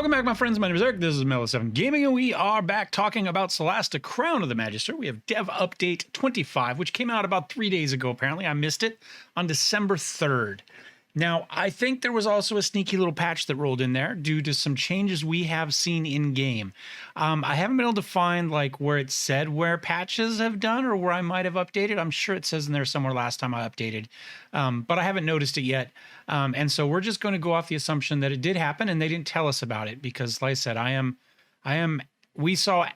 Welcome back, my friends. My name is Eric. This is Mel7 Gaming, and we are back talking about Solasta, Crown of the Magister. We have Dev Update 25, which came out about 3 days ago, apparently. I missed it on December 3rd. Now, I think there was also a sneaky little patch that rolled in there due to some changes we have seen in-game. I haven't been able to find like where it said where patches have done or where I might have updated. I'm sure it says in there somewhere last time I updated, but I haven't noticed it yet. And so we're just going to go off the assumption that it did happen and they didn't tell us about it because, like I said, we saw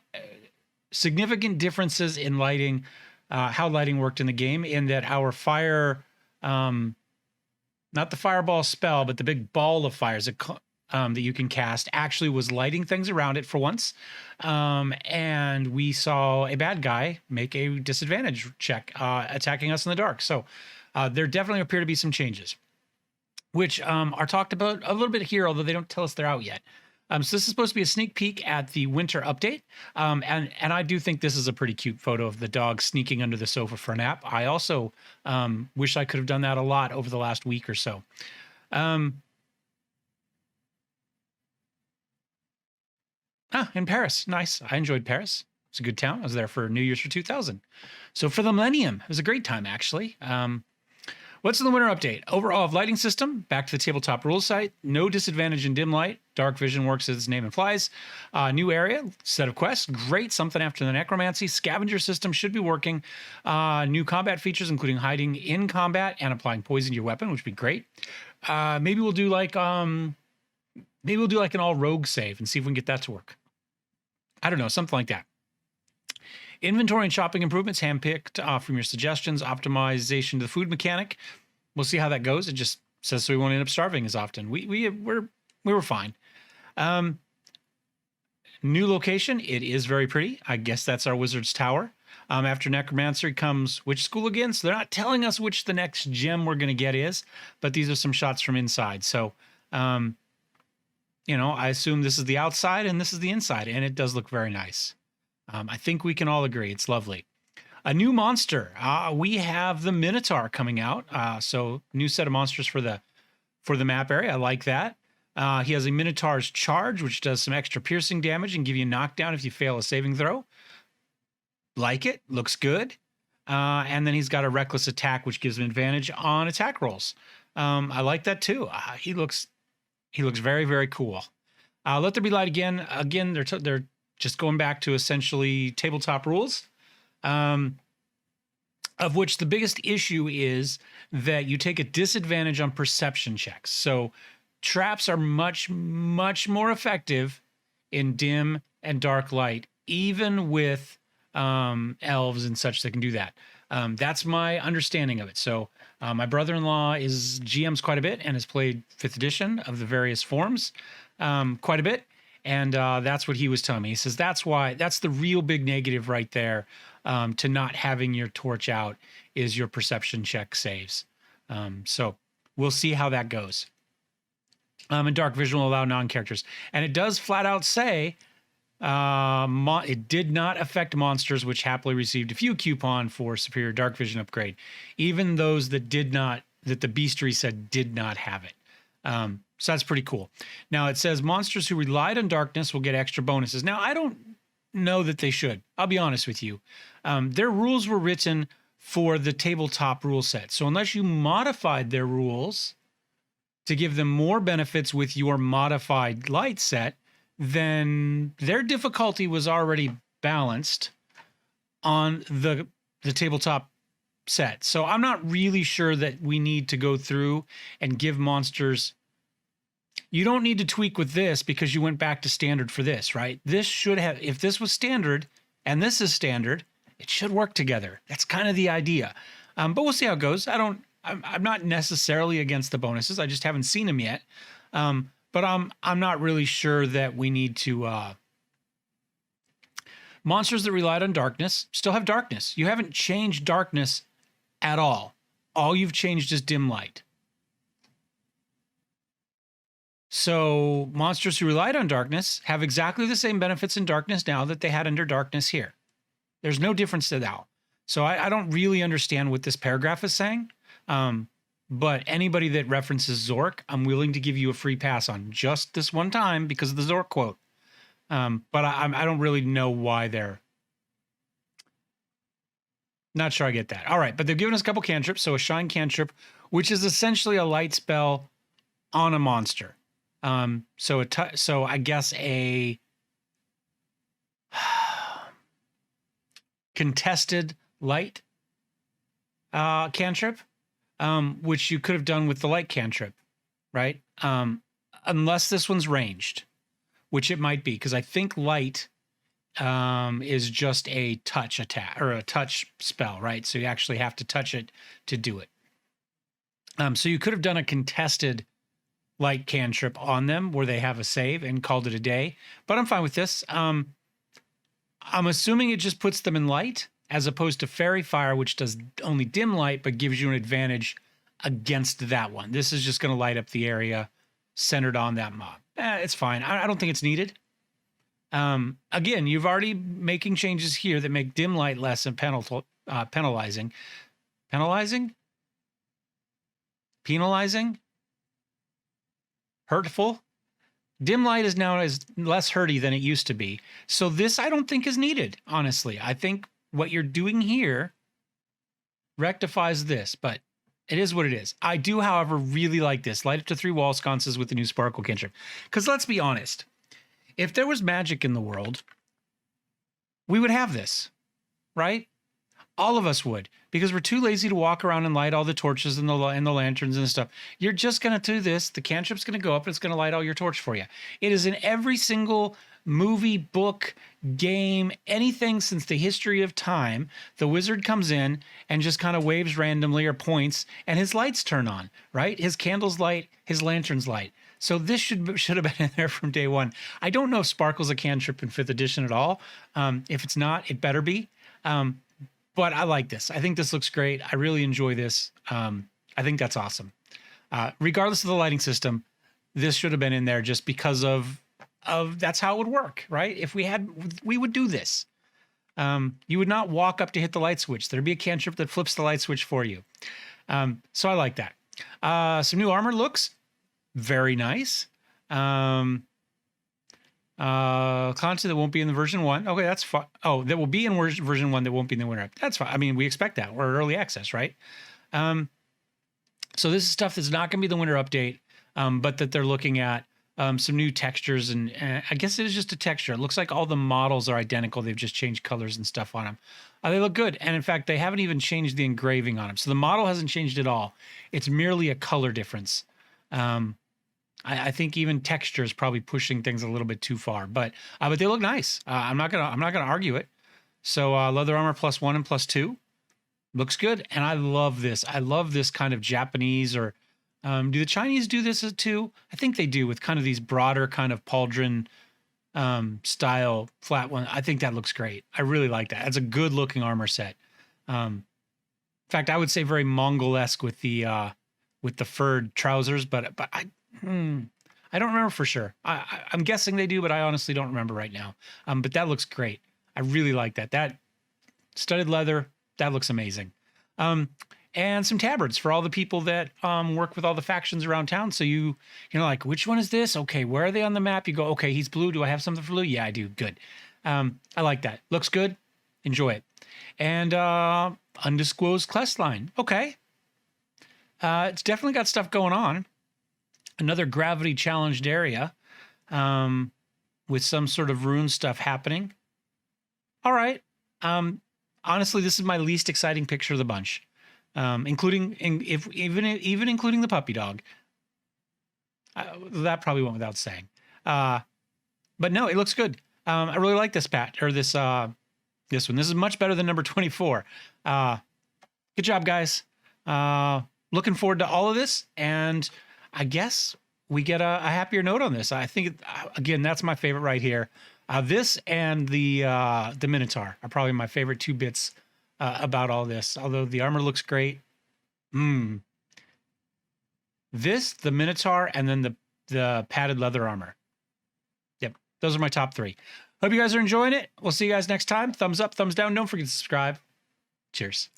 significant differences in lighting, how lighting worked in the game, in that our fire, not the fireball spell, but the big ball of fires that you can cast actually was lighting things around it for once. And we saw a bad guy make a disadvantage check attacking us in the dark. So there definitely appear to be some changes, which are talked about a little bit here, although they don't tell us they're out yet. So this is supposed to be a sneak peek at the winter update. And I do think this is a pretty cute photo of the dog sneaking under the sofa for a nap. I also wish I could have done that a lot over the last week or so. In Paris. Nice. I enjoyed Paris. It's a good town. I was there for New Year's for 2000. So for the Millennium, it was a great time, actually. What's in the winter update? Overall of lighting system, back to the tabletop rules site, no disadvantage in dim light, dark vision works as its name implies. New area, set of quests, great, something after the necromancy. Scavenger system should be working. New combat features, including hiding in combat and applying poison to your weapon, which would be great. Maybe we'll do like an all rogue save and see if we can get that to work. I don't know, something like that. Inventory and shopping improvements, handpicked from your suggestions. Optimization to the food mechanic. We'll see how that goes. It just says so we won't end up starving as often. We were fine. New location. It is very pretty. I guess that's our wizard's tower. After necromancy comes which school again? So they're not telling us which the next gem we're going to get is, but these are some shots from inside. So, you know, I assume this is the outside and this is the inside, and it does look very nice. I think we can all agree it's lovely. A new monster. We have the Minotaur coming out. So new set of monsters for the map area. I like that. He has a Minotaur's charge, which does some extra piercing damage and give you a knockdown if you fail a saving throw. Like it. Looks good. And then he's got a reckless attack, which gives him advantage on attack rolls. I like that too. He looks very, very cool. Let There Be Light again. Again, they're just going back to essentially tabletop rules, of which the biggest issue is that you take a disadvantage on perception checks. So traps are much, much more effective in dim and dark light, even with elves and such that can do that. That's my understanding of it. So my brother-in-law is GMs quite a bit and has played 5th edition of the various forms quite a bit. And that's what he was telling me. He says that's the real big negative right there to not having your torch out is your perception check saves. So we'll see how that goes. And dark vision will allow non-characters. And it does flat out say it did not affect monsters which happily received a few coupon for superior dark vision upgrade. Even those that did not, that the bestiary said did not have it. So that's pretty cool. Now it says monsters who relied on darkness will get extra bonuses. Now I don't know that they should. I'll be honest with you. Their rules were written for the tabletop rule set. So unless you modified their rules to give them more benefits with your modified light set, then their difficulty was already balanced on the tabletop set. So I'm not really sure that we need to go through and give monsters. You don't need to tweak with this because you went back to standard for this, right? This should have, if this was standard and this is standard, it should work together. That's kind of the idea. But we'll see how it goes. I'm not necessarily against the bonuses. I just haven't seen them yet. But I'm not really sure that we need to. Monsters that relied on darkness still have darkness. You haven't changed darkness at all. All you've changed is dim light. So monsters who relied on darkness have exactly the same benefits in darkness now that they had under darkness here. There's no difference to that. So I don't really understand what this paragraph is saying. But anybody that references Zork, I'm willing to give you a free pass on just this one time because of the Zork quote. But I don't really know why they're not sure I get that. All right, but they've given us a couple cantrips. So a shine cantrip, which is essentially a light spell on a monster. So I guess a contested light cantrip, which you could have done with the light cantrip, right? Unless this one's ranged, which it might be, because I think light is just a touch attack or a touch spell, right? So you actually have to touch it to do it. So you could have done a contested light cantrip on them where they have a save and called it a day, but I'm fine with this. I'm assuming it just puts them in light as opposed to fairy fire, which does only dim light, but gives you an advantage against that one. This is just going to light up the area centered on that mob. It's fine. I don't think it's needed. Again, you've already making changes here that make dim light less and penalizing. Hurtful. Dim light is now less hurty than it used to be. So this I don't think is needed, honestly. I think what you're doing here rectifies this, but it is what it is. I do, however, really like this. Light up to 3 wall sconces with the new sparkle cantrip. Because let's be honest, if there was magic in the world, we would have this, right? All of us would, because we're too lazy to walk around and light all the torches and the lanterns and stuff. You're just going to do this. The cantrip's going to go up and it's going to light all your torch for you. It is in every single movie, book, game, anything since the history of time. The wizard comes in and just kind of waves randomly or points and his lights turn on, right? His candles light, his lanterns light. So this should have been in there from day one. I don't know if Sparkle's a cantrip in 5th edition at all. If it's not, it better be. But I like this. I think this looks great. I really enjoy this. I think that's awesome. Regardless of the lighting system, this should have been in there just because of that's how it would work, right? If we would do this. You would not walk up to hit the light switch. There'd be a cantrip that flips the light switch for you. So I like that. Some new armor looks very nice. Content that won't be in the version 1. Okay, that's fine. Oh, that will be in version 1 that won't be in the winter. That's fine. I mean, we expect that. We're early access, right? So this is stuff that's not going to be the winter update, but that they're looking at some new textures. And I guess it is just a texture. It looks like all the models are identical. They've just changed colors and stuff on them. They look good. And in fact, they haven't even changed the engraving on them. So the model hasn't changed at all. It's merely a color difference. I think even texture is probably pushing things a little bit too far, but they look nice. I'm not gonna argue it. So leather armor +1 and +2 looks good, and I love this. I love this kind of Japanese or do the Chinese do this too? I think they do with kind of these broader kind of pauldron style flat one. I think that looks great. I really like that. It's a good looking armor set. In fact, I would say very Mongol-esque with the furred trousers, but I don't remember for sure. I'm guessing they do, but I honestly don't remember right now. But that looks great. I really like that. That studded leather, that looks amazing. And some tabards for all the people that work with all the factions around town. So you're like, which one is this? Okay, where are they on the map? You go, okay, he's blue. Do I have something for blue? Yeah, I do. Good. I like that. Looks good. Enjoy it. And undisclosed quest line. Okay. It's definitely got stuff going on. Another gravity challenged area with some sort of rune stuff happening. All right. Honestly, this is my least exciting picture of the bunch, including including the puppy dog. That probably went without saying. But no, it looks good. I really like this this one. This is much better than number 24. Good job, guys. Looking forward to all of this, and I guess we get a happier note on this. I think, again, that's my favorite right here. This and the Minotaur are probably my favorite 2 bits about all this. Although the armor looks great. This, the Minotaur, and then the padded leather armor. Yep, those are my top 3. Hope you guys are enjoying it. We'll see you guys next time. Thumbs up, thumbs down. Don't forget to subscribe. Cheers.